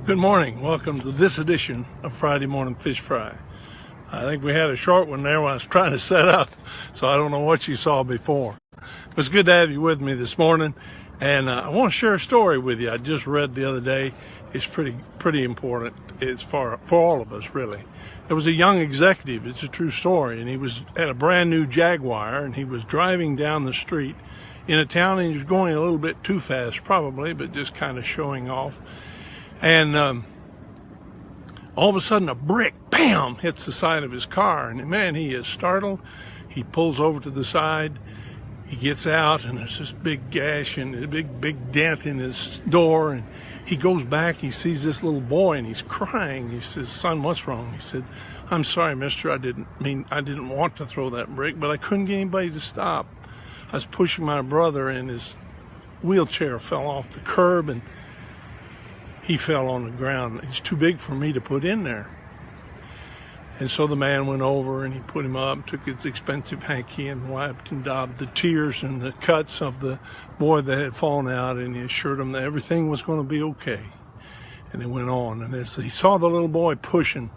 Good morning. Welcome to this edition of Friday Morning Fish Fry. I think we had a short one there when I was trying to set up, so I don't know what you saw before. It was good to have you with me this morning, and I want to share a story with you I just read the other day. It's pretty important. It's for all of us, really. There was a young executive, it's a true story, and he was at a brand new Jaguar, and he was driving down the street in a town, and he was going a little bit too fast probably, but just kind of showing off. And all of a sudden a brick, bam, hits the side of his car. And man, he is startled. He pulls over to the side. He gets out, and there's this big gash and a big dent in his door. And he goes back. He sees this little boy, and he's crying. He says, "Son, what's wrong?" He said, "I'm sorry, mister. I didn't want to throw that brick, but I couldn't get anybody to stop. I was pushing my brother, and his wheelchair fell off the curb, and he fell on the ground. He's too big for me to put in there." And so the man went over and he put him up, took his expensive hanky and wiped and daubed the tears and the cuts of the boy that had fallen out, and he assured him that everything was going to be okay. And they went on, and as he saw the little boy pushing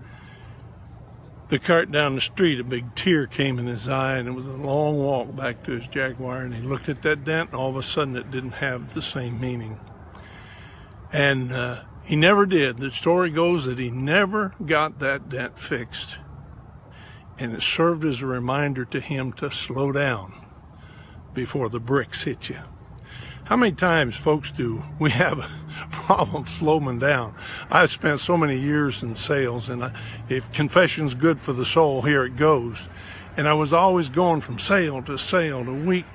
the cart down the street, a big tear came in his eye, and it was a long walk back to his Jaguar, and he looked at that dent, and all of a sudden it didn't have the same meaning. And he never did. The story goes that he never got that dent fixed. And it served as a reminder to him to slow down before the bricks hit you. How many times, folks, do we have a problem slowing down? I've spent so many years in sales, and if confession's good for the soul, here it goes. And I was always going from sale to sale, to week,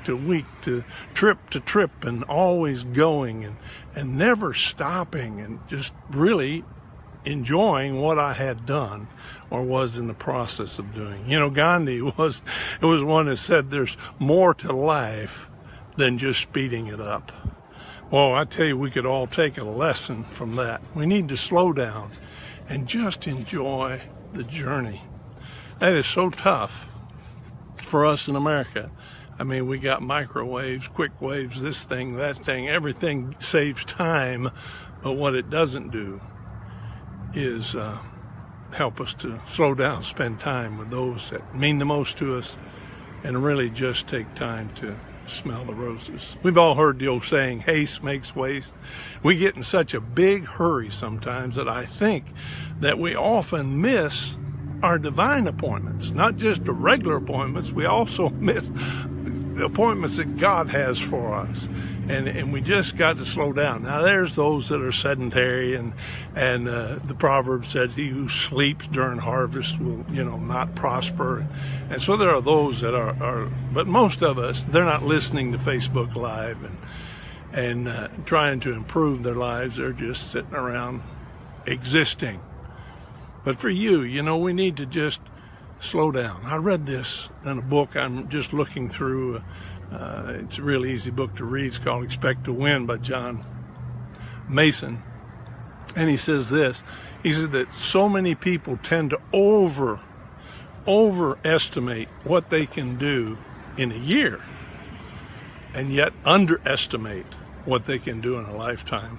to trip, and always going and never stopping, and just really enjoying what I had done or was in the process of doing. You know, Gandhi was one that said there's more to life than just speeding it up. Well, I tell you, we could all take a lesson from that. We need to slow down and just enjoy the journey. That is so tough for us in America. I mean, we got microwaves, quick waves, this thing, that thing, everything saves time, but what it doesn't do is help us to slow down, spend time with those that mean the most to us, and really just take time to smell the roses. We've all heard the old saying, haste makes waste. We get in such a big hurry sometimes that I think that we often miss our divine appointments, not just the regular appointments. We also miss the appointments that God has for us, and we just got to slow down. Now, there's those that are sedentary, and the proverb says, "He who sleeps during harvest will, not prosper." And so there are those that are, but most of us, they're not listening to Facebook Live and trying to improve their lives. They're just sitting around existing. But for you, we need to just slow down. I read this in a book I'm just looking through. It's a real easy book to read. It's called Expect to Win by John Mason. And he says this. He says that so many people tend to overestimate what they can do in a year, and yet underestimate what they can do in a lifetime.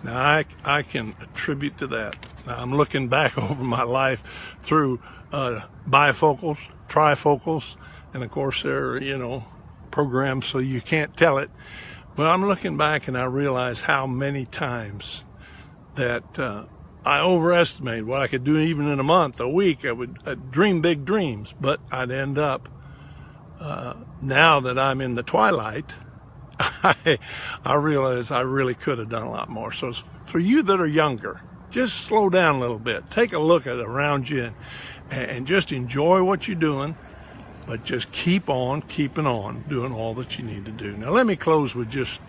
Now, I can attribute to that. Now, I'm looking back over my life through bifocals, trifocals, and of course they're, programmed so you can't tell it. But I'm looking back and I realize how many times that I overestimated what I could do even in a month, a week. I'd dream big dreams, but I'd end up, now that I'm in the twilight, I realize I really could have done a lot more. So for you that are younger, just slow down a little bit. Take a look at around you and just enjoy what you're doing, but just keep on keeping on doing all that you need to do. Now, let me close with just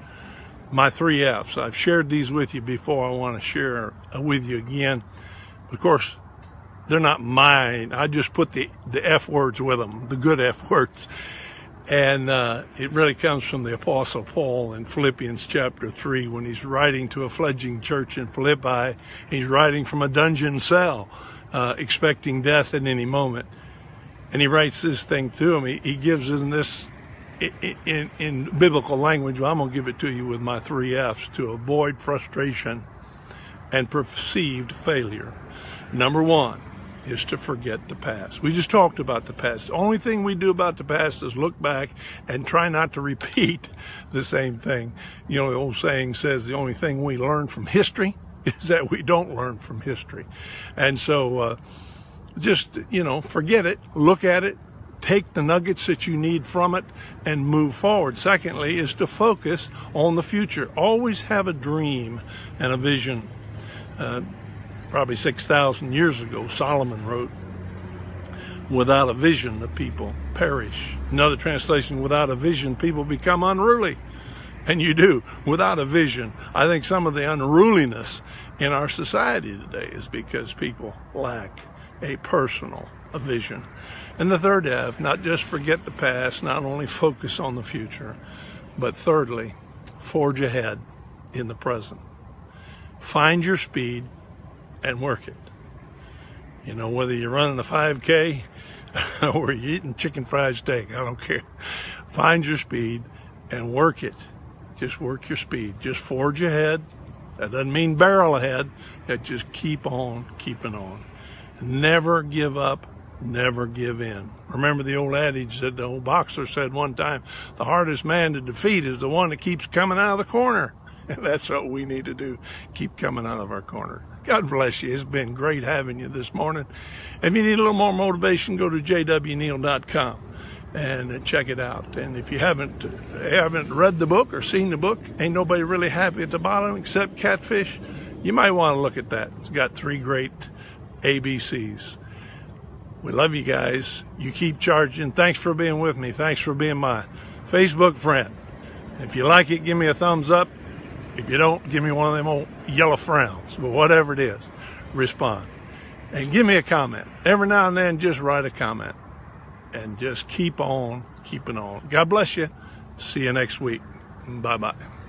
my 3 F's. I've shared these with you before. I want to share with you again. Of course, they're not mine. I just put the F words with them, the good F words. And it really comes from the Apostle Paul in Philippians chapter 3 when he's writing to a fledgling church in Philippi. He's writing from a dungeon cell, expecting death at any moment. And he writes this thing to him. He gives them this in biblical language. Well, I'm going to give it to you with my 3 F's: to avoid frustration and perceived failure. Number one is to forget the past. We just talked about the past. The only thing we do about the past is look back and try not to repeat the same thing. You know, the old saying says the only thing we learn from history is that we don't learn from history. And so just, forget it, look at it, take the nuggets that you need from it and move forward. Secondly is to focus on the future. Always have a dream and a vision. Probably 6,000 years ago, Solomon wrote, "Without a vision, the people perish." Another translation, "Without a vision, people become unruly." And you do. Without a vision, I think some of the unruliness in our society today is because people lack a personal vision. And the third F, not just forget the past, not only focus on the future, but thirdly, forge ahead in the present. Find your speed and work it. Whether you're running a 5K or you're eating chicken fried steak, I don't care. Find your speed and work it. Just work your speed. Just forge ahead. That doesn't mean barrel ahead. It just keep on keeping on. Never give up. Never give in. Remember the old adage that the old boxer said one time, the hardest man to defeat is the one that keeps coming out of the corner. And that's what we need to do. Keep coming out of our corner. God bless you. It's been great having you this morning. If you need a little more motivation, go to jwneal.com and check it out. And if you haven't read the book or seen the book, Ain't Nobody Really Happy at the Bottom Except Catfish, you might want to look at that. It's got 3 great ABCs. We love you guys. You keep charging. Thanks for being with me. Thanks for being my Facebook friend. If you like it, give me a thumbs up. If you don't, give me one of them old yellow frowns. But whatever it is, respond. And give me a comment. Every now and then, just write a comment. And just keep on keeping on. God bless you. See you next week. Bye-bye.